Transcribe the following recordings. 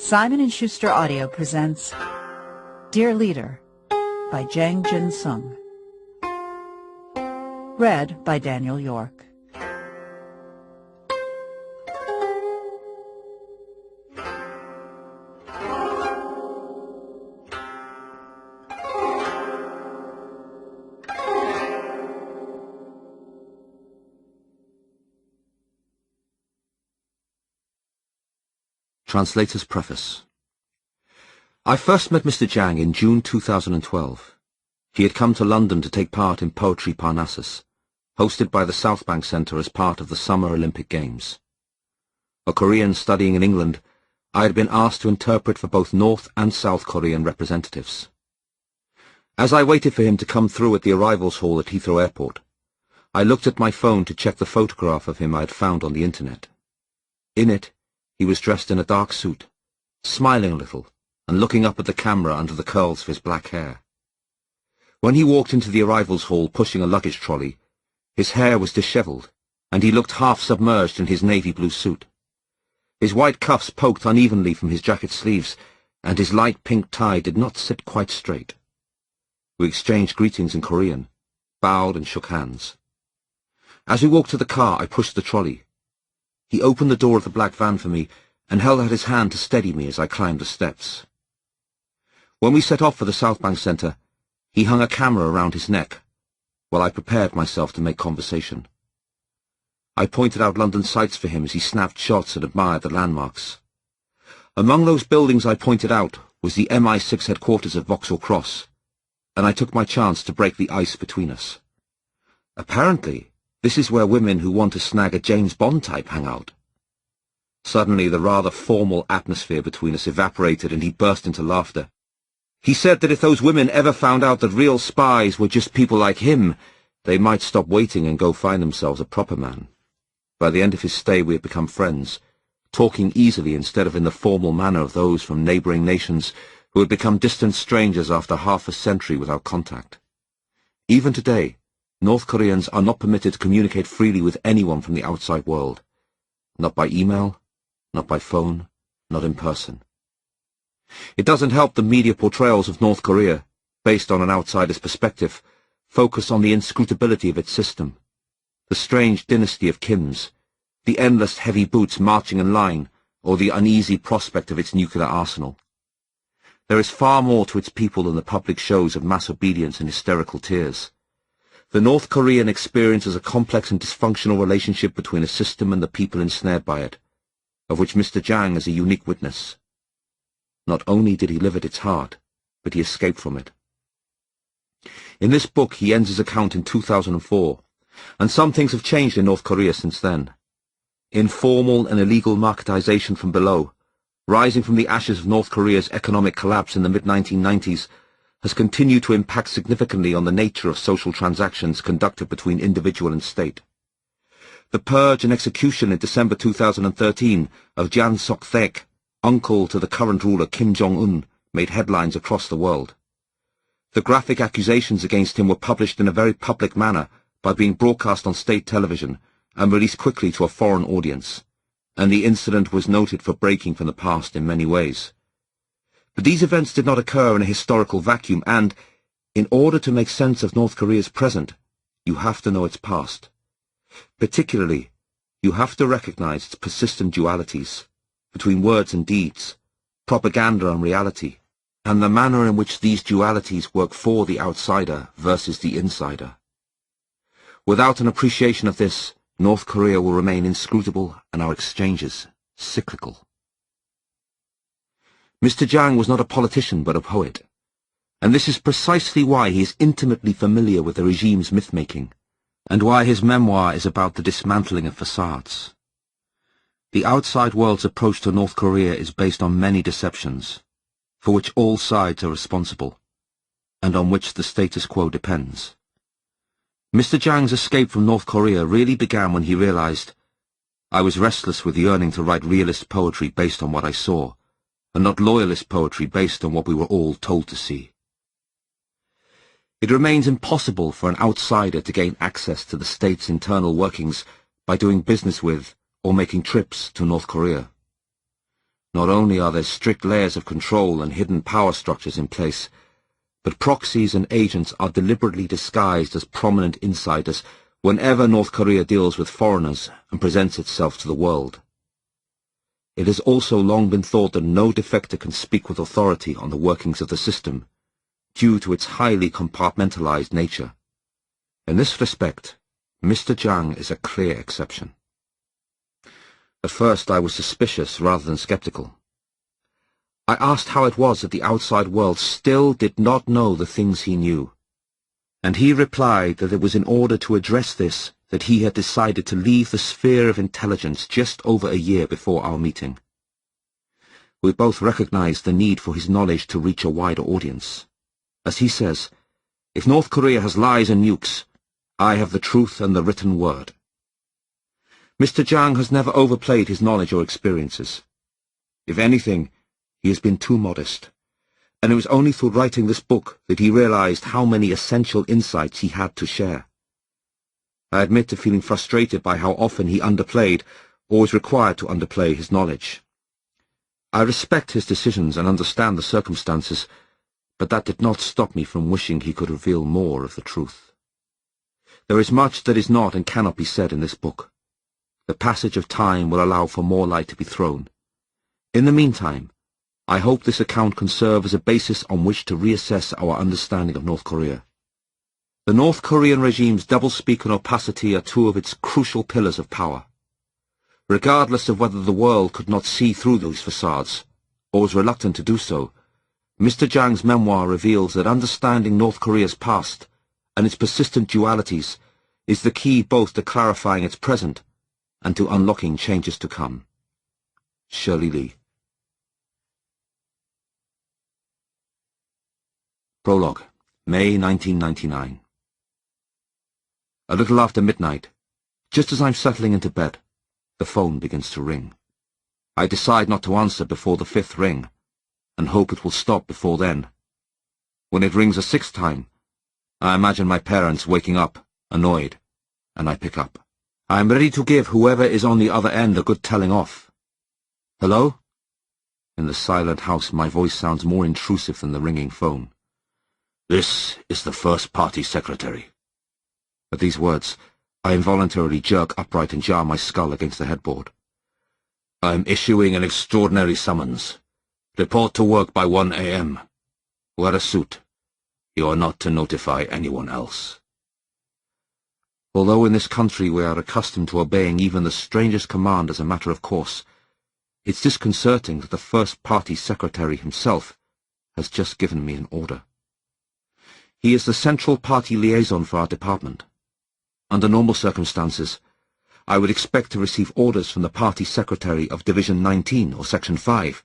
Simon & Schuster Audio presents Dear Leader by Jang Jin Sung. Read by Daniel York. Translator's Preface. I first met Mr. Jang in June 2012. He had come to London to take part in Poetry Parnassus, hosted by the South Bank Centre as part of the Summer Olympic Games. A Korean studying in England, I had been asked to interpret for both North and South Korean representatives. As I waited for him to come through at the arrivals hall at Heathrow Airport, I looked at my phone to check the photograph of him I had found on the internet. In it, he was dressed in a dark suit, smiling a little and looking up at the camera under the curls of his black hair. When he walked into the arrivals hall pushing a luggage trolley, his hair was dishevelled, and he looked half submerged in his navy blue suit. His white cuffs poked unevenly from his jacket sleeves, and his light pink tie did not sit quite straight. We exchanged greetings in Korean, bowed and shook hands. As we walked to the car, I pushed the trolley. He opened the door of the black van for me and held out his hand to steady me as I climbed the steps. When we set off for the South Bank Centre, he hung a camera around his neck, while I prepared myself to make conversation. I pointed out London sights for him as he snapped shots and admired the landmarks. Among those buildings I pointed out was the MI6 headquarters of Vauxhall Cross, and I took my chance to break the ice between us. Apparently, this is where women who want to snag a James Bond type hang out. Suddenly, the rather formal atmosphere between us evaporated and he burst into laughter. He said that if those women ever found out that real spies were just people like him, they might stop waiting and go find themselves a proper man. By the end of his stay, we had become friends, talking easily instead of in the formal manner of those from neighbouring nations who had become distant strangers after half a century without contact. Even today, North Koreans are not permitted to communicate freely with anyone from the outside world. Not by email, not by phone, not in person. It doesn't help the media portrayals of North Korea, based on an outsider's perspective, focus on the inscrutability of its system, the strange dynasty of Kims, the endless heavy boots marching in line, or the uneasy prospect of its nuclear arsenal. There is far more to its people than the public shows of mass obedience and hysterical tears. The North Korean experience is a complex and dysfunctional relationship between a system and the people ensnared by it, of which Mr. Jang is a unique witness. Not only did he live at its heart, but he escaped from it. In this book he ends his account in 2004, and some things have changed in North Korea since then. Informal and illegal marketization from below, rising from the ashes of North Korea's economic collapse in the mid-1990s, has continued to impact significantly on the nature of social transactions conducted between individual and state. The purge and execution in December 2013 of Jang Sok-taek, uncle to the current ruler Kim Jong-un, made headlines across the world. The graphic accusations against him were published in a very public manner by being broadcast on state television and released quickly to a foreign audience, and the incident was noted for breaking from the past in many ways. But these events did not occur in a historical vacuum, and, in order to make sense of North Korea's present, you have to know its past. Particularly, you have to recognize its persistent dualities between words and deeds, propaganda and reality, and the manner in which these dualities work for the outsider versus the insider. Without an appreciation of this, North Korea will remain inscrutable and our exchanges cyclical. Mr. Jang was not a politician but a poet, and this is precisely why he is intimately familiar with the regime's myth-making, and why his memoir is about the dismantling of facades. The outside world's approach to North Korea is based on many deceptions, for which all sides are responsible, and on which the status quo depends. Mr. Jang's escape from North Korea really began when he realized, I was restless with the yearning to write realist poetry based on what I saw, and not loyalist poetry based on what we were all told to see. It remains impossible for an outsider to gain access to the state's internal workings by doing business with or making trips to North Korea. Not only are there strict layers of control and hidden power structures in place, but proxies and agents are deliberately disguised as prominent insiders whenever North Korea deals with foreigners and presents itself to the world. It has also long been thought that no defector can speak with authority on the workings of the system, due to its highly compartmentalized nature. In this respect, Mr. Jang is a clear exception. At first I was suspicious rather than skeptical. I asked how it was that the outside world still did not know the things he knew, and he replied that it was in order to address this that he had decided to leave the sphere of intelligence just over a year before our meeting. We both recognized the need for his knowledge to reach a wider audience. As he says, if North Korea has lies and nukes, I have the truth and the written word. Mr. Jang has never overplayed his knowledge or experiences. If anything, he has been too modest, and it was only through writing this book that he realized how many essential insights he had to share. I admit to feeling frustrated by how often he underplayed, or was required to underplay, his knowledge. I respect his decisions and understand the circumstances, but that did not stop me from wishing he could reveal more of the truth. There is much that is not and cannot be said in this book. The passage of time will allow for more light to be thrown. In the meantime, I hope this account can serve as a basis on which to reassess our understanding of North Korea. The North Korean regime's doublespeak and opacity are two of its crucial pillars of power. Regardless of whether the world could not see through those facades, or was reluctant to do so, Mr. Jang's memoir reveals that understanding North Korea's past and its persistent dualities is the key both to clarifying its present and to unlocking changes to come. Shirley Lee. Prologue, May 1999. A little after midnight, just as I'm settling into bed, the phone begins to ring. I decide not to answer before the 5th ring, and hope it will stop before then. When it rings a 6th time, I imagine my parents waking up, annoyed, and I pick up. I am ready to give whoever is on the other end a good telling off. Hello? In the silent house, my voice sounds more intrusive than the ringing phone. This is the first party secretary. At these words, I involuntarily jerk upright and jar my skull against the headboard. I am issuing an extraordinary summons. Report to work by 1 a.m. Wear a suit. You are not to notify anyone else. Although in this country we are accustomed to obeying even the strangest command as a matter of course, it's disconcerting that the first party secretary himself has just given me an order. He is the central party liaison for our department. Under normal circumstances, I would expect to receive orders from the party secretary of Division 19 or Section 5,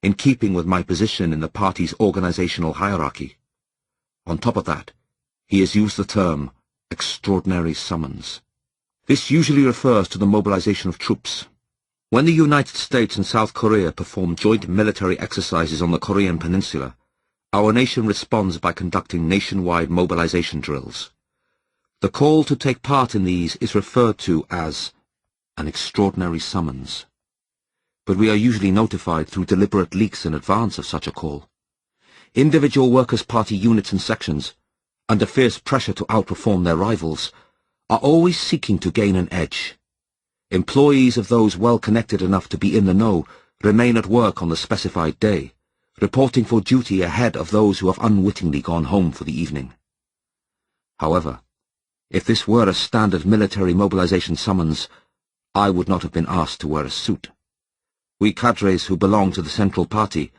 in keeping with my position in the party's organizational hierarchy. On top of that, he has used the term extraordinary summons. This usually refers to the mobilization of troops. When the United States and South Korea perform joint military exercises on the Korean peninsula, our nation responds by conducting nationwide mobilization drills. The call to take part in these is referred to as an extraordinary summons. But we are usually notified through deliberate leaks in advance of such a call. Individual Workers' Party units and sections, under fierce pressure to outperform their rivals, are always seeking to gain an edge. Employees of those well connected enough to be in the know remain at work on the specified day, reporting for duty ahead of those who have unwittingly gone home for the evening. However, if this were a standard military mobilization summons, I would not have been asked to wear a suit. We cadres who belong to the Central Party,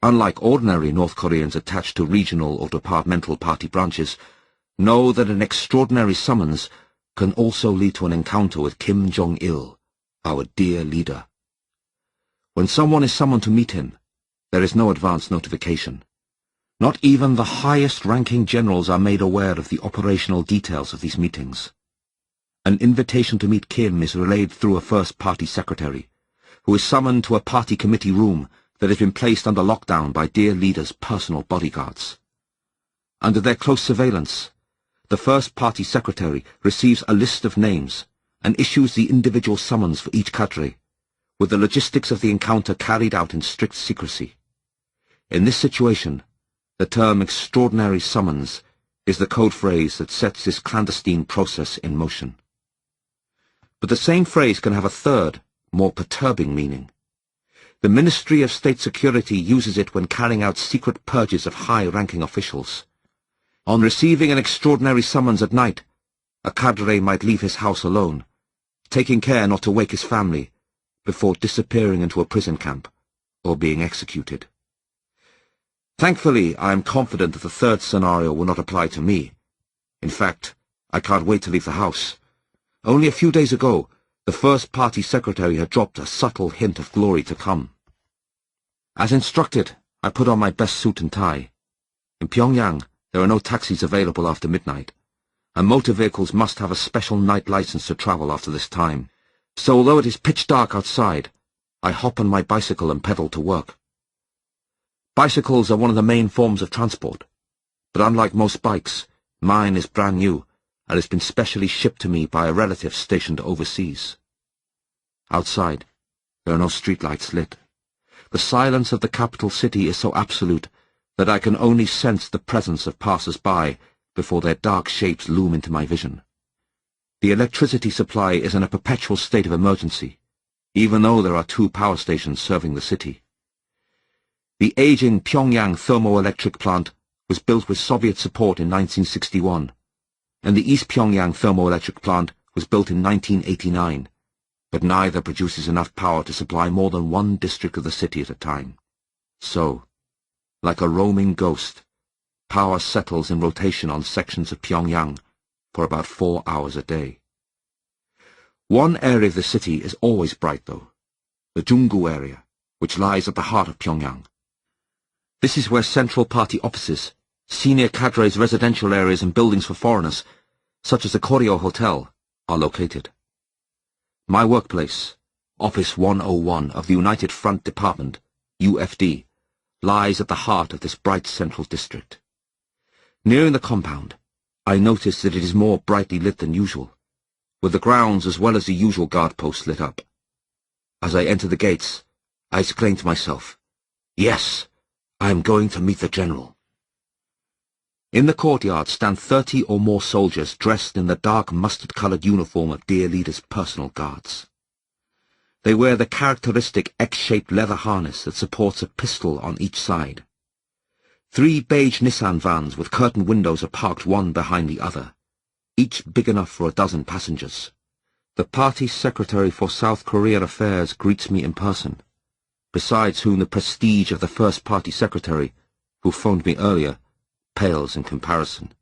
unlike ordinary North Koreans attached to regional or departmental party branches, know that an extraordinary summons can also lead to an encounter with Kim Jong-il, our dear leader. When someone is summoned to meet him, there is no advance notification. Not even the highest-ranking generals are made aware of the operational details of these meetings. An invitation to meet Kim is relayed through a first party secretary, who is summoned to a party committee room that has been placed under lockdown by dear leader's personal bodyguards. Under their close surveillance, the first party secretary receives a list of names and issues the individual summons for each cadre, with the logistics of the encounter carried out in strict secrecy. In this situation, the term extraordinary summons is the code phrase that sets this clandestine process in motion. But the same phrase can have a third, more perturbing meaning. The Ministry of State Security uses it when carrying out secret purges of high-ranking officials. On receiving an extraordinary summons at night, a cadre might leave his house alone, taking care not to wake his family, before disappearing into a prison camp or being executed. Thankfully, I am confident that the third scenario will not apply to me. In fact, I can't wait to leave the house. Only a few days ago, the first party secretary had dropped a subtle hint of glory to come. As instructed, I put on my best suit and tie. In Pyongyang, there are no taxis available after midnight, and motor vehicles must have a special night license to travel after this time. So although it is pitch dark outside, I hop on my bicycle and pedal to work. Bicycles are one of the main forms of transport, but unlike most bikes, mine is brand new and has been specially shipped to me by a relative stationed overseas. Outside, there are no streetlights lit. The silence of the capital city is so absolute that I can only sense the presence of passers-by before their dark shapes loom into my vision. The electricity supply is in a perpetual state of emergency, even though there are 2 power stations serving the city. The aging Pyongyang thermoelectric plant was built with Soviet support in 1961, and the East Pyongyang thermoelectric plant was built in 1989, but neither produces enough power to supply more than one district of the city at a time. So, like a roaming ghost, power settles in rotation on sections of Pyongyang for about 4 hours a day. One area of the city is always bright, though, the Jong-il area, which lies at the heart of Pyongyang. This is where central party offices, senior cadres' residential areas and buildings for foreigners, such as the Koryo Hotel, are located. My workplace, Office 101 of the United Front Department, UFD, lies at the heart of this bright central district. Nearing the compound, I notice that it is more brightly lit than usual, with the grounds as well as the usual guard posts lit up. As I enter the gates, I exclaim to myself, "Yes, I am going to meet the general." In the courtyard stand 30 or more soldiers dressed in the dark mustard-coloured uniform of dear leader's personal guards. They wear the characteristic X-shaped leather harness that supports a pistol on each side. 3 beige Nissan vans with curtained windows are parked one behind the other, each big enough for a dozen passengers. The party secretary for South Korean affairs greets me in person, besides whom the prestige of the first party secretary, who phoned me earlier, pales in comparison.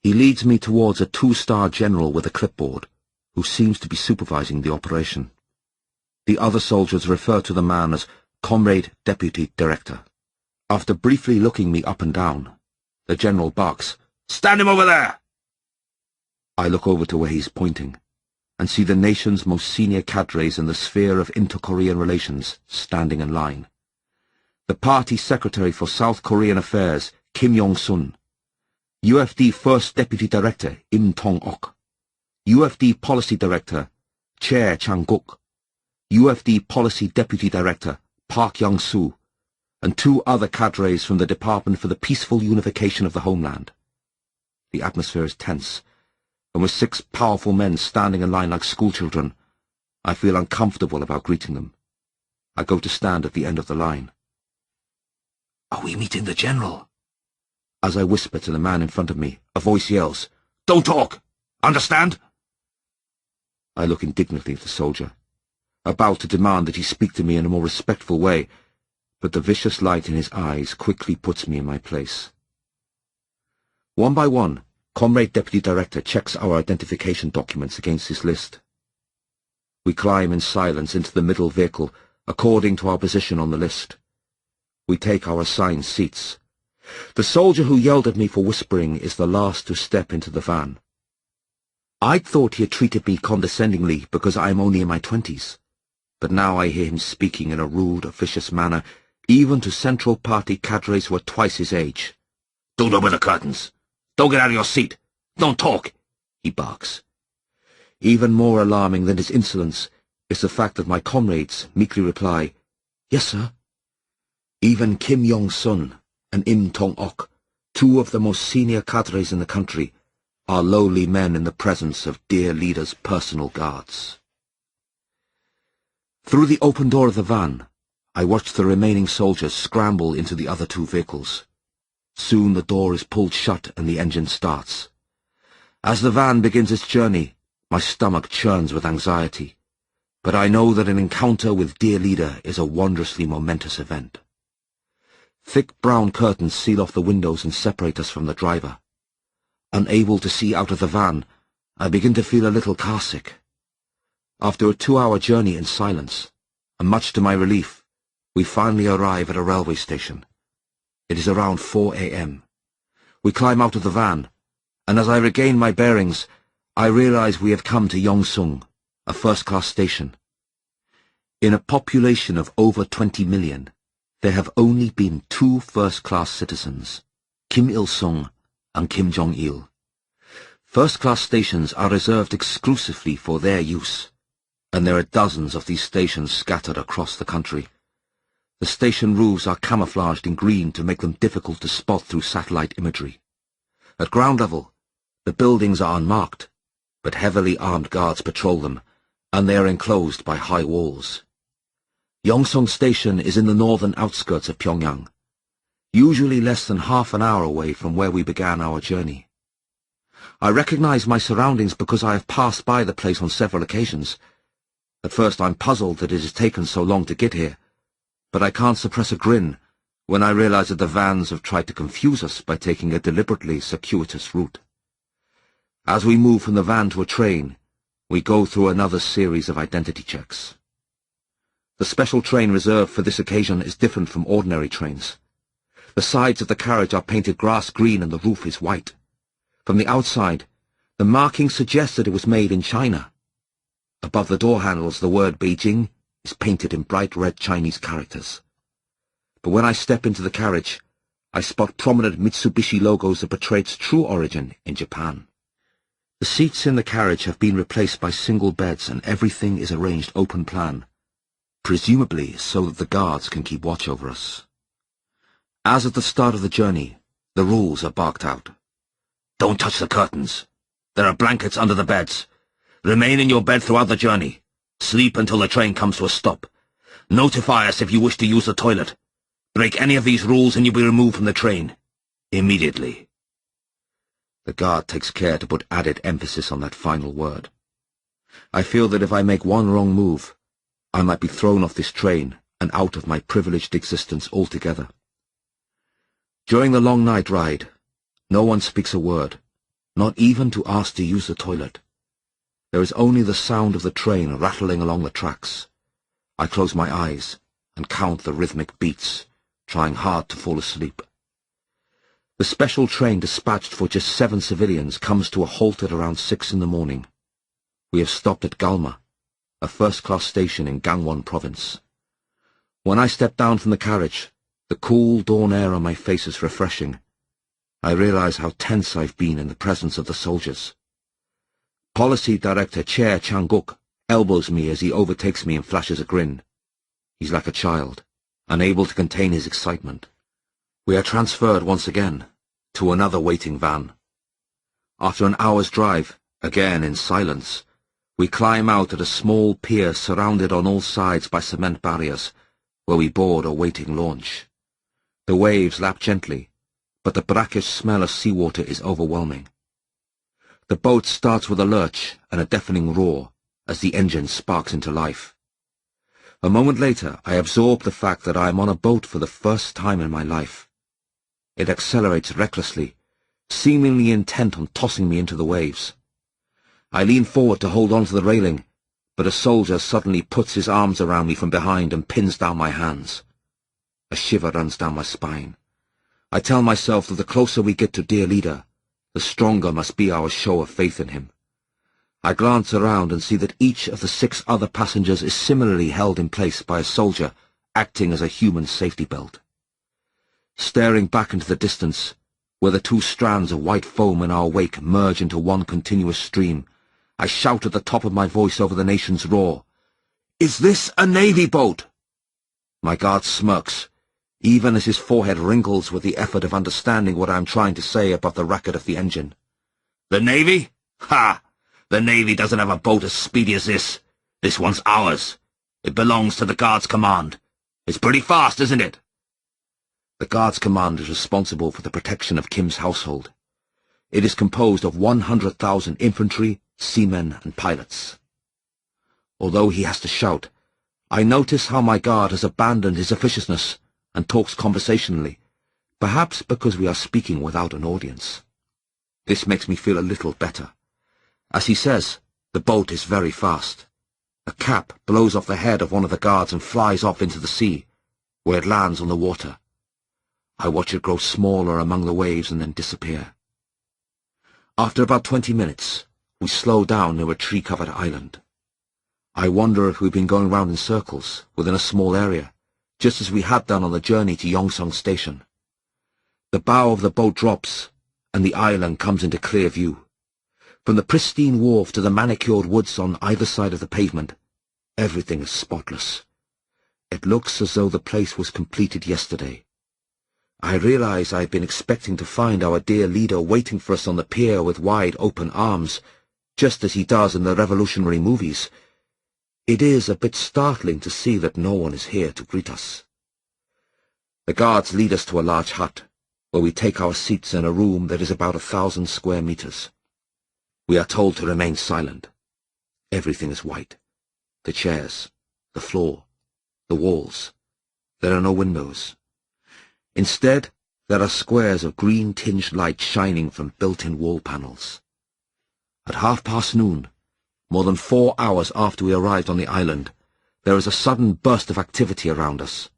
He leads me towards a 2-star general with a clipboard, who seems to be supervising the operation. The other soldiers refer to the man as Comrade Deputy Director. After briefly looking me up and down, the general barks, "Stand him over there!" I look over to where he's pointing, and see the nation's most senior cadres in the sphere of inter-Korean relations standing in line. The party secretary for South Korean affairs, Kim Yong-sun, UFD First Deputy Director, Im Tong-ok, UFD Policy Director, Chair Chang-guk, UFD Policy Deputy Director, Park Young-soo, and 2 other cadres from the Department for the Peaceful Unification of the Homeland. The atmosphere is tense, and with 6 powerful men standing in line like schoolchildren, I feel uncomfortable about greeting them. I go to stand at the end of the line. "Are we meeting the general?" As I whisper to the man in front of me, a voice yells, "Don't talk! Understand?" I look indignantly at the soldier, about to demand that he speak to me in a more respectful way, but the vicious light in his eyes quickly puts me in my place. One by one, Comrade Deputy Director checks our identification documents against his list. We climb in silence into the middle vehicle, according to our position on the list. We take our assigned seats. The soldier who yelled at me for whispering is the last to step into the van. I'd thought he had treated me condescendingly because I am only in my 20s, but now I hear him speaking in a rude, officious manner, even to Central Party cadres who are twice his age. "Don't open the curtains! Don't get out of your seat! Don't talk!" he barks. Even more alarming than his insolence is the fact that my comrades meekly reply, "Yes, sir." Even Kim Yong-sun and Im Tong-ok, two of the most senior cadres in the country, are lowly men in the presence of dear leader's personal guards. Through the open door of the van, I watched the remaining soldiers scramble into the other two vehicles. Soon the door is pulled shut and the engine starts. As the van begins its journey, my stomach churns with anxiety, but I know that an encounter with dear leader is a wondrously momentous event. Thick brown curtains seal off the windows and separate us from the driver. Unable to see out of the van, I begin to feel a little carsick. After a 2-hour journey in silence, and much to my relief, we finally arrive at a railway station. It is around 4 a.m. We climb out of the van, and as I regain my bearings, I realize we have come to Yongseong, a first-class station. In a population of over 20 million, there have only been 2 first-class citizens, Kim Il-sung and Kim Jong-il. First-class stations are reserved exclusively for their use, and there are dozens of these stations scattered across the country. The station roofs are camouflaged in green to make them difficult to spot through satellite imagery. At ground level, the buildings are unmarked, but heavily armed guards patrol them, and they are enclosed by high walls. Yongseong Station is in the northern outskirts of Pyongyang, usually less than half an hour away from where we began our journey. I recognize my surroundings because I have passed by the place on several occasions. At first I'm puzzled that it has taken so long to get here, but I can't suppress a grin when I realize that the vans have tried to confuse us by taking a deliberately circuitous route. As we move from the van to a train, we go through another series of identity checks. The special train reserved for this occasion is different from ordinary trains. The sides of the carriage are painted grass green and the roof is white. From the outside, the marking suggests that it was made in China. Above the door handles, the word Beijing is painted in bright red Chinese characters. But when I step into the carriage, I spot prominent Mitsubishi logos that portray its true origin in Japan. The seats in the carriage have been replaced by single beds and everything is arranged open plan, presumably so that the guards can keep watch over us. As at the start of the journey, the rules are barked out. Don't touch the curtains. There are blankets under the beds. Remain in your bed throughout the journey. Sleep until the train comes to a stop. Notify us if you wish to use the toilet. Break any of these rules and you'll be removed from the train. Immediately. The guard takes care to put added emphasis on that final word. I feel that if I make one wrong move, I might be thrown off this train and out of my privileged existence altogether. During the long night ride, no one speaks a word, not even to ask to use the toilet. There is only the sound of the train rattling along the tracks. I close my eyes and count the rhythmic beats, trying hard to fall asleep. The special train dispatched for just 7 civilians comes to a halt at around 6 in the morning. We have stopped at Galma, a first-class station in Gangwon province. When I step down from the carriage, the cool dawn air on my face is refreshing. I realize how tense I've been in the presence of the soldiers. Policy Director Chair Chang-guk elbows me as he overtakes me and flashes a grin. He's like a child, unable to contain his excitement. We are transferred once again to another waiting van. After an hour's drive, again in silence, we climb out at a small pier surrounded on all sides by cement barriers, where we board a waiting launch. The waves lap gently, but the brackish smell of seawater is overwhelming. The boat starts with a lurch and a deafening roar as the engine sparks into life. A moment later, I absorb the fact that I am on a boat for the first time in my life. It accelerates recklessly, seemingly intent on tossing me into the waves. I lean forward to hold on to the railing, but a soldier suddenly puts his arms around me from behind and pins down my hands. A shiver runs down my spine. I tell myself that the closer we get to dear leader, the stronger must be our show of faith in him. I glance around and see that each of the 6 other passengers is similarly held in place by a soldier acting as a human safety belt. Staring back into the distance, where the 2 strands of white foam in our wake merge into one continuous stream, I shout at the top of my voice over the nation's roar, Is this a Navy boat? My guard smirks, even as his forehead wrinkles with the effort of understanding what I am trying to say above the racket of the engine. The Navy? Ha! The Navy doesn't have a boat as speedy as this. This one's ours. It belongs to the Guards Command. It's pretty fast, isn't it? The Guards Command is responsible for the protection of Kim's household. It is composed of 100,000 infantry, seamen, and pilots. Although he has to shout, I notice how my guard has abandoned his officiousness and talks conversationally, perhaps because we are speaking without an audience. This makes me feel a little better. As he says, the boat is very fast. A cap blows off the head of one of the guards and flies off into the sea, where it lands on the water. I watch it grow smaller among the waves and then disappear. After about 20 minutes, we slow down near a tree-covered island. I wonder if we've been going round in circles within a small area, just as we had done on the journey to Yongsan Station. The bow of the boat drops, and the island comes into clear view. From the pristine wharf to the manicured woods on either side of the pavement, everything is spotless. It looks as though the place was completed yesterday. I realize I had been expecting to find our dear leader waiting for us on the pier with wide open arms, just as he does in the revolutionary movies. It is a bit startling to see that no one is here to greet us. The guards lead us to a large hut, where we take our seats in a room that is about 1,000 square meters. We are told to remain silent. Everything is white. The chairs, the floor, the walls. There are no windows. Instead, there are squares of green-tinged light shining from built-in wall panels. At noon, more than 4 hours after we arrived on the island, there is a sudden burst of activity around us.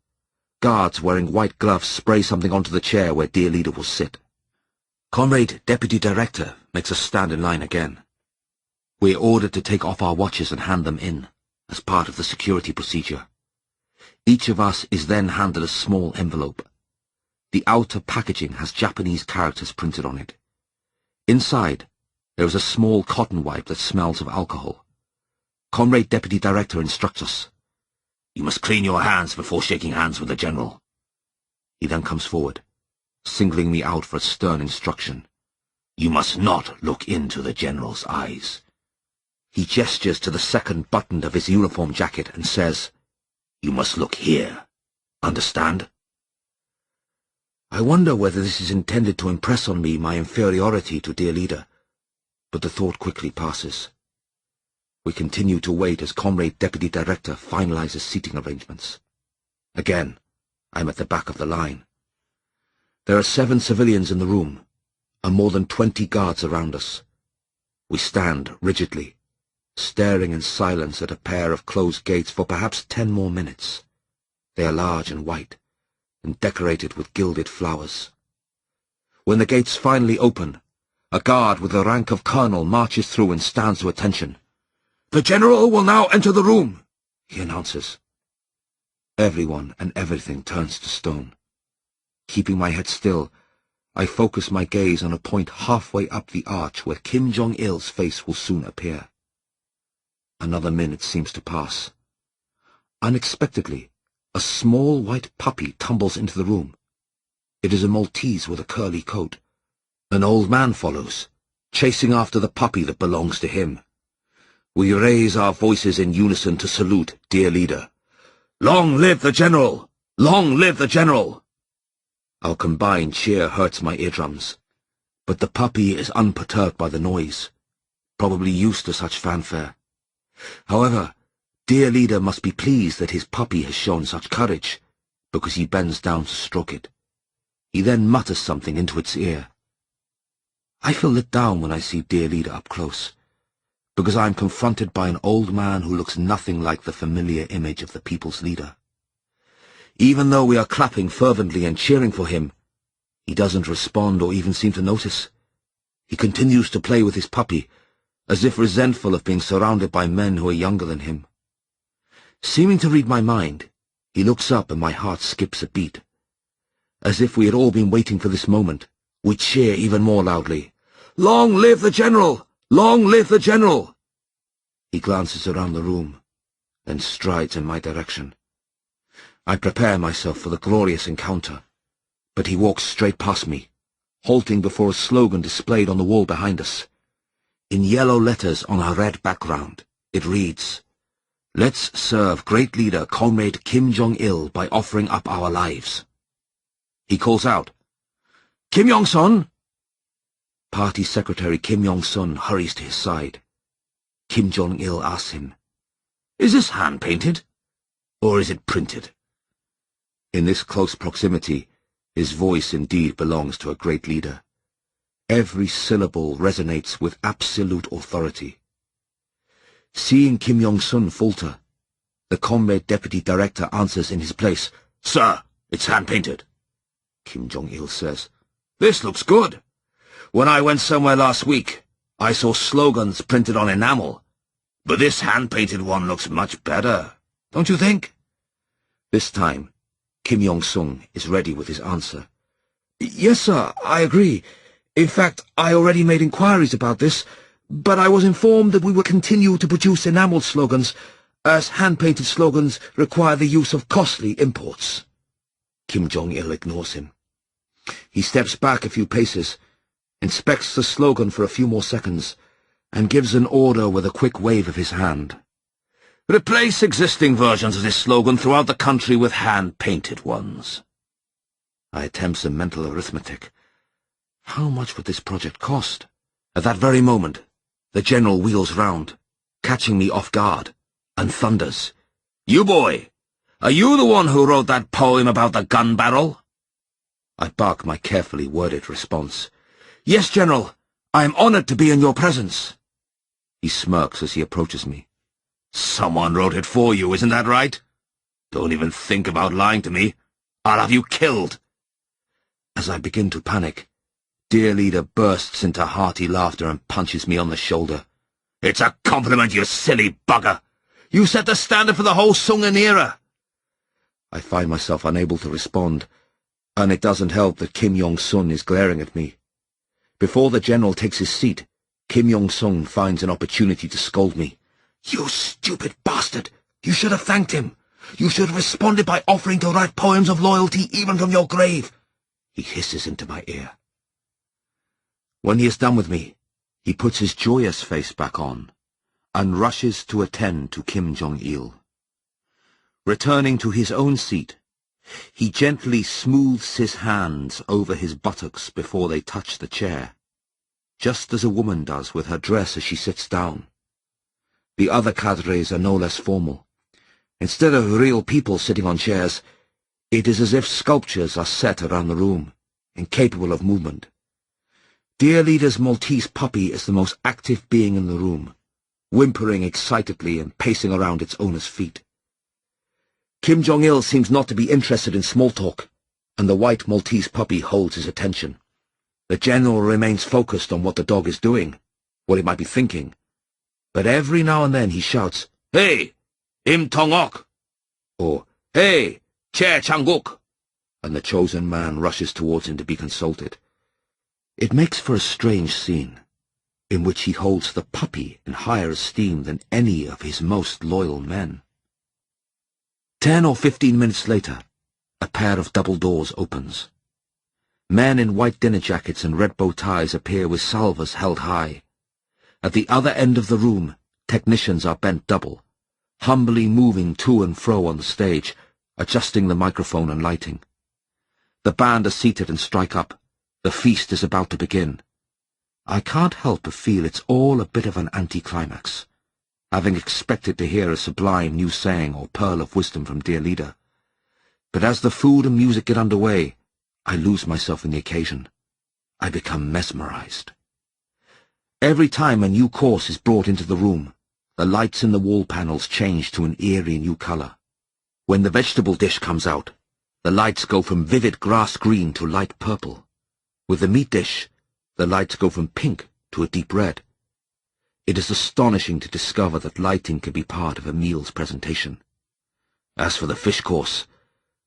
Guards wearing white gloves spray something onto the chair where dear leader will sit. Comrade Deputy Director makes us stand in line again. We are ordered to take off our watches and hand them in, as part of the security procedure. Each of us is then handed a small envelope. The outer packaging has Japanese characters printed on it. Inside, there is a small cotton wipe that smells of alcohol. Comrade Deputy Director instructs us. You must clean your hands before shaking hands with the General. He then comes forward, singling me out for a stern instruction. You must not look into the General's eyes. He gestures to the second button of his uniform jacket and says, You must look here. Understand? I wonder whether this is intended to impress on me my inferiority to dear leader, but the thought quickly passes. We continue to wait as Comrade Deputy Director finalizes seating arrangements. Again, I'm at the back of the line. There are 7 civilians in the room, and more than 20 guards around us. We stand rigidly, staring in silence at a pair of closed gates for perhaps 10 more minutes. They are large and white, and decorated with gilded flowers. When the gates finally open, a guard with the rank of colonel marches through and stands to attention. The General will now enter the room, he announces. Everyone and everything turns to stone. Keeping my head still, I focus my gaze on a point halfway up the arch where Kim Jong-il's face will soon appear. Another minute seems to pass. Unexpectedly, a small white puppy tumbles into the room. It is a Maltese with a curly coat. An old man follows, chasing after the puppy that belongs to him. We raise our voices in unison to salute dear leader. Long live the General! Long live the General! Our combined cheer hurts my eardrums, but the puppy is unperturbed by the noise, probably used to such fanfare. However, dear leader must be pleased that his puppy has shown such courage, because he bends down to stroke it. He then mutters something into its ear. I feel let down when I see dear leader up close, because I am confronted by an old man who looks nothing like the familiar image of the people's leader. Even though we are clapping fervently and cheering for him, he doesn't respond or even seem to notice. He continues to play with his puppy, as if resentful of being surrounded by men who are younger than him. Seeming to read my mind, he looks up and my heart skips a beat. As if we had all been waiting for this moment, we cheer even more loudly. Long live the General! Long live the General! He glances around the room. then strides in my direction. I prepare myself for the glorious encounter, but he walks straight past me, halting before a slogan displayed on the wall behind us. In yellow letters on a red background, it reads, "Let's serve great leader Comrade Kim Jong-il by offering up our lives." He calls out, "Kim Yong-sun!" Party Secretary Kim Yong-sun hurries to his side. Kim Jong-il asks him, "Is this hand-painted, or is it printed?" In this close proximity, his voice indeed belongs to a great leader. Every syllable resonates with absolute authority. Seeing Kim Yong-sun falter, the Comrade Deputy Director answers in his place, "Sir, it's hand-painted." Kim Jong-il says, "This looks good. When I went somewhere last week, I saw slogans printed on enamel, but this hand-painted one looks much better, don't you think?" This time, Kim Yong-sung is ready with his answer. "Yes, sir, I agree. In fact, I already made inquiries about this, but I was informed that we will continue to produce enameled slogans, as hand-painted slogans require the use of costly imports." Kim Jong-il ignores him. He steps back a few paces, inspects the slogan for a few more seconds, and gives an order with a quick wave of his hand. "Replace existing versions of this slogan throughout the country with hand-painted ones." I attempt some mental arithmetic. How much would this project cost? At that very moment, the general wheels round, catching me off guard, and thunders, "You boy! Are you the one who wrote that poem about the gun barrel?" I bark my carefully worded response. "Yes, General. I am honored to be in your presence." He smirks as he approaches me. "Someone wrote it for you, isn't that right? Don't even think about lying to me. I'll have you killed." As I begin to panic, dear leader bursts into hearty laughter and punches me on the shoulder. "It's a compliment, you silly bugger. You set the standard for the whole Sungan era." I find myself unable to respond, and it doesn't help that Kim Yong-sun is glaring at me. Before the general takes his seat, Kim Yong-sung finds an opportunity to scold me. "You stupid bastard! You should have thanked him. You should have responded by offering to write poems of loyalty even from your grave," he hisses into my ear. When he is done with me, he puts his joyous face back on and rushes to attend to Kim Jong-il. Returning to his own seat, he gently smooths his hands over his buttocks before they touch the chair, just as a woman does with her dress as she sits down. The other cadres are no less formal. Instead of real people sitting on chairs, it is as if sculptures are set around the room, incapable of movement. Dear Leader's Maltese puppy is the most active being in the room, whimpering excitedly and pacing around its owner's feet. Kim Jong-il seems not to be interested in small talk, and the white Maltese puppy holds his attention. The general remains focused on what the dog is doing, what it might be thinking, but every now and then he shouts, "Hey, Im Tong-ok!" or "Hey, Che Chang-guk!" and the chosen man rushes towards him to be consulted. It makes for a strange scene, in which he holds the puppy in higher esteem than any of his most loyal men. 10 or 15 minutes later, a pair of double doors opens. Men in white dinner jackets and red bow ties appear with salvers held high. At the other end of the room, technicians are bent double, humbly moving to and fro on the stage, adjusting the microphone and lighting. The band are seated and strike up. The feast is about to begin. I can't help but feel it's all a bit of an anticlimax, having expected to hear a sublime new saying or pearl of wisdom from dear leader. But as the food and music get underway, I lose myself in the occasion. I become mesmerized. Every time a new course is brought into the room, the lights in the wall panels change to an eerie new color. When the vegetable dish comes out, the lights go from vivid grass green to light purple. With the meat dish, the lights go from pink to a deep red. It is astonishing to discover that lighting can be part of a meal's presentation. As for the fish course,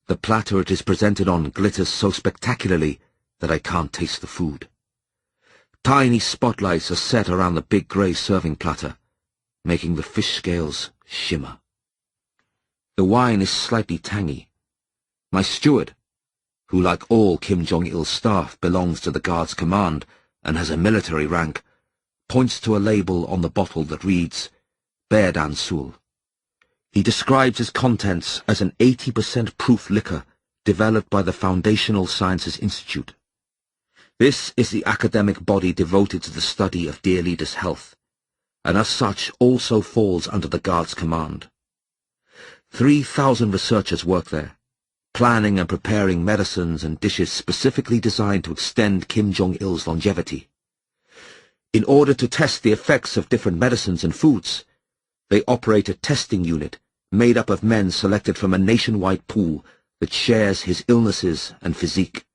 the platter it is presented on glitters so spectacularly that I can't taste the food. Tiny spotlights are set around the big grey serving platter, making the fish scales shimmer. The wine is slightly tangy. My steward, who like all Kim Jong-il's staff belongs to the Guards Command and has a military rank, points to a label on the bottle that reads, Beardan Sul. He describes its contents as an 80% proof liquor developed by the Foundational Sciences Institute. This is the academic body devoted to the study of dear leaders' health, and as such also falls under the Guards Command. 3,000 researchers work there, planning and preparing medicines and dishes specifically designed to extend Kim Jong-il's longevity. In order to test the effects of different medicines and foods, they operate a testing unit made up of men selected from a nationwide pool that shares his illnesses and physique.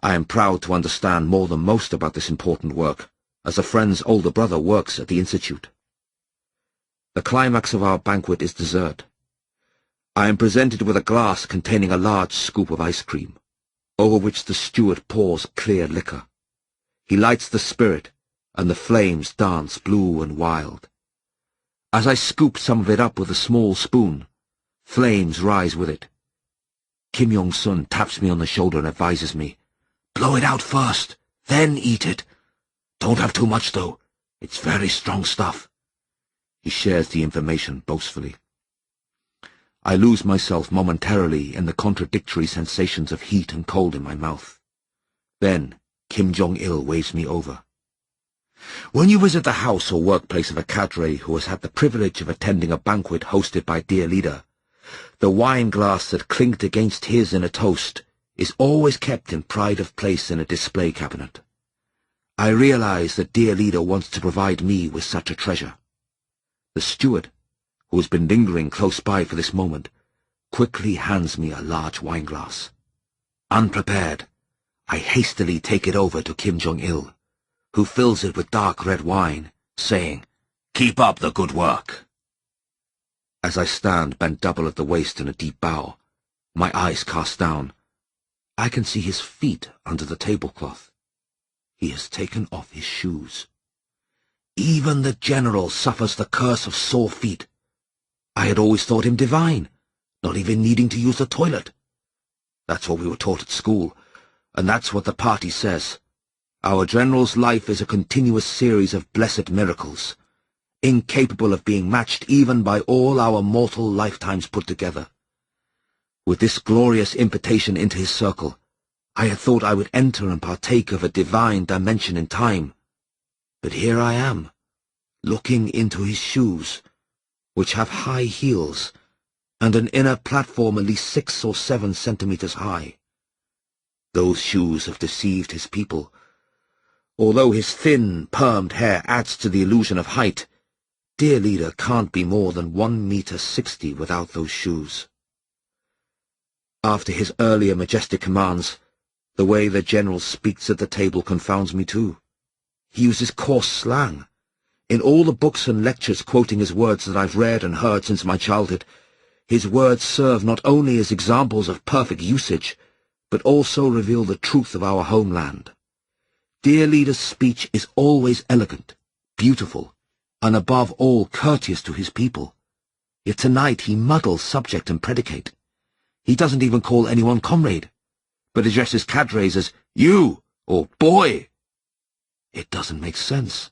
I am proud to understand more than most about this important work, as a friend's older brother works at the Institute. The climax of our banquet is dessert. I am presented with a glass containing a large scoop of ice cream, over which the steward pours clear liquor. He lights the spirit, and the flames dance blue and wild. As I scoop some of it up with a small spoon, flames rise with it. Kim Yong-sun taps me on the shoulder and advises me, "Blow it out first, then eat it. Don't have too much, though. It's very strong stuff." He shares the information boastfully. I lose myself momentarily in the contradictory sensations of heat and cold in my mouth. Then Kim Jong-il waves me over. When you visit the house or workplace of a cadre who has had the privilege of attending a banquet hosted by dear leader, the wine glass that clinked against his in a toast is always kept in pride of place in a display cabinet. I realize that dear leader wants to provide me with such a treasure. The steward, who has been lingering close by for this moment, quickly hands me a large wine glass. Unprepared, I hastily take it over to Kim Jong-il, who fills it with dark red wine, saying, "Keep up the good work." As I stand bent double at the waist in a deep bow, my eyes cast down, I can see his feet under the tablecloth. He has taken off his shoes. Even the general suffers the curse of sore feet. I had always thought him divine, not even needing to use the toilet. That's what we were taught at school, and that's what the party says. Our general's life is a continuous series of blessed miracles, incapable of being matched even by all our mortal lifetimes put together. With this glorious invitation into his circle, I had thought I would enter and partake of a divine dimension in time. But here I am, looking into his shoes, which have high heels, and an inner platform at least 6 or 7 centimeters high. Those shoes have deceived his people. Although his thin, permed hair adds to the illusion of height, dear leader can't be more than 1.60 meters without those shoes. After his earlier majestic commands, the way the general speaks at the table confounds me too. He uses coarse slang. In all the books and lectures quoting his words that I've read and heard since my childhood, his words serve not only as examples of perfect usage, but also reveal the truth of our homeland. Dear leader's speech is always elegant, beautiful, and above all courteous to his people. Yet tonight he muddles subject and predicate. He doesn't even call anyone comrade, but addresses cadres as you or boy. It doesn't make sense.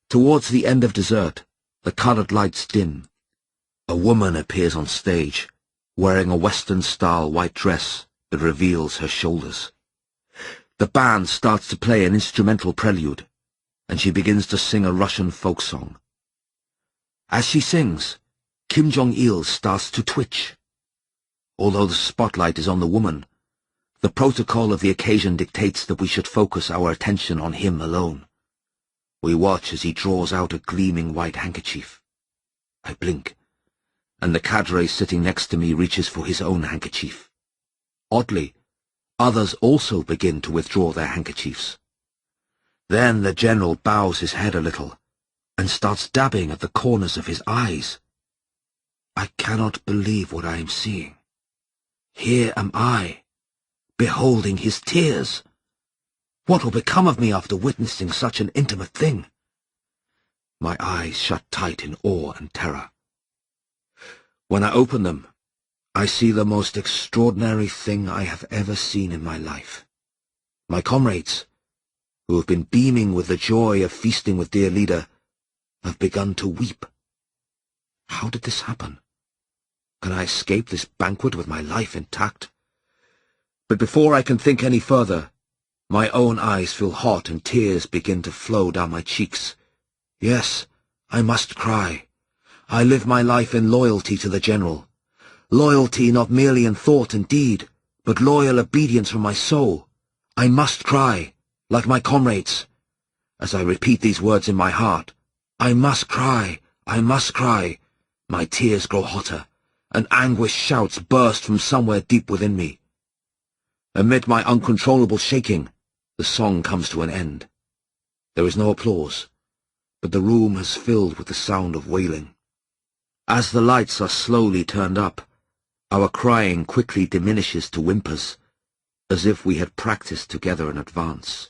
Towards the end of dessert, the colored lights dim. A woman appears on stage, wearing a Western-style white dress that reveals her shoulders. The band starts to play an instrumental prelude, and she begins to sing a Russian folk song. As she sings, Kim Jong-il starts to twitch. Although the spotlight is on the woman, the protocol of the occasion dictates that we should focus our attention on him alone. We watch as he draws out a gleaming white handkerchief. I blink, and the cadre sitting next to me reaches for his own handkerchief. Oddly, others also begin to withdraw their handkerchiefs. Then the general bows his head a little and starts dabbing at the corners of his eyes. I cannot believe what I am seeing. Here am I, beholding his tears. What will become of me after witnessing such an intimate thing? My eyes shut tight in awe and terror. When I open them, I see the most extraordinary thing I have ever seen in my life. My comrades, who have been beaming with the joy of feasting with dear leader, have begun to weep. How did this happen? Can I escape this banquet with my life intact? But before I can think any further, my own eyes feel hot and tears begin to flow down my cheeks. Yes, I must cry. I live my life in loyalty to the General. Loyalty not merely in thought and deed, but loyal obedience from my soul. I must cry, like my comrades. As I repeat these words in my heart, I must cry, I must cry. My tears grow hotter, and anguished shouts burst from somewhere deep within me. Amid my uncontrollable shaking, the song comes to an end. There is no applause, but the room has filled with the sound of wailing. As the lights are slowly turned up, our crying quickly diminishes to whimpers, as if we had practiced together in advance.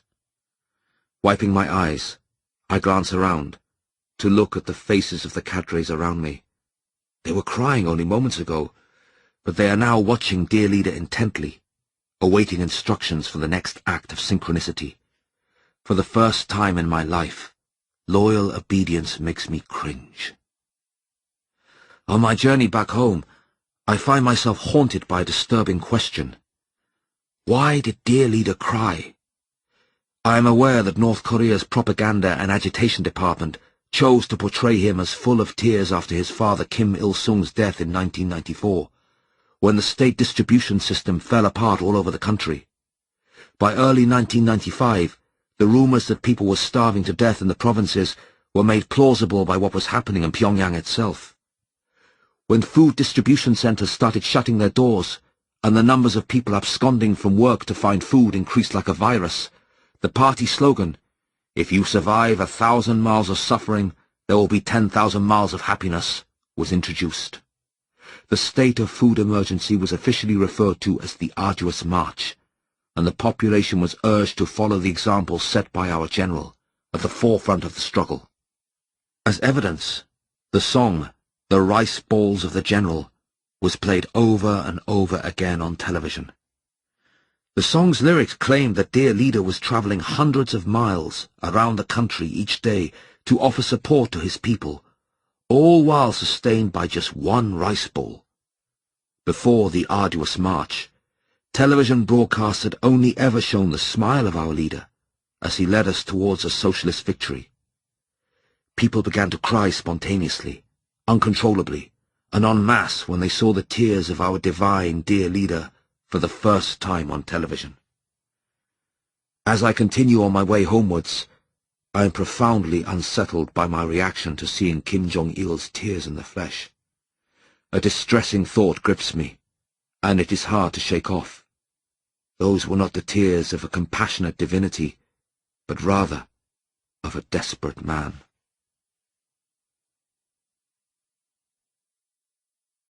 Wiping my eyes, I glance around to look at the faces of the cadres around me. They were crying only moments ago, but they are now watching dear leader intently, awaiting instructions for the next act of synchronicity. For the first time in my life, loyal obedience makes me cringe. On my journey back home, I find myself haunted by a disturbing question. Why did dear leader cry? I am aware that North Korea's propaganda and agitation department chose to portray him as full of tears after his father Kim Il-sung's death in 1994, when the state distribution system fell apart all over the country. By early 1995, the rumors that people were starving to death in the provinces were made plausible by what was happening in Pyongyang itself. When food distribution centers started shutting their doors, and the numbers of people absconding from work to find food increased like a virus, the party slogan, "If you survive 1,000 miles of suffering, there will be 10,000 miles of happiness," was introduced. The state of food emergency was officially referred to as the Arduous March, and the population was urged to follow the example set by our general at the forefront of the struggle. As evidence, the song, "The Rice Balls of the General," was played over and over again on television. The song's lyrics claimed that dear leader was traveling hundreds of miles around the country each day to offer support to his people, all while sustained by just one rice ball. Before the Arduous March, television broadcasts had only ever shown the smile of our leader as he led us towards a socialist victory. People began to cry spontaneously, uncontrollably, and en masse when they saw the tears of our divine dear leader for the first time on television. As I continue on my way homewards, I am profoundly unsettled by my reaction to seeing Kim Jong-il's tears in the flesh. A distressing thought grips me, and it is hard to shake off. Those were not the tears of a compassionate divinity, but rather of a desperate man.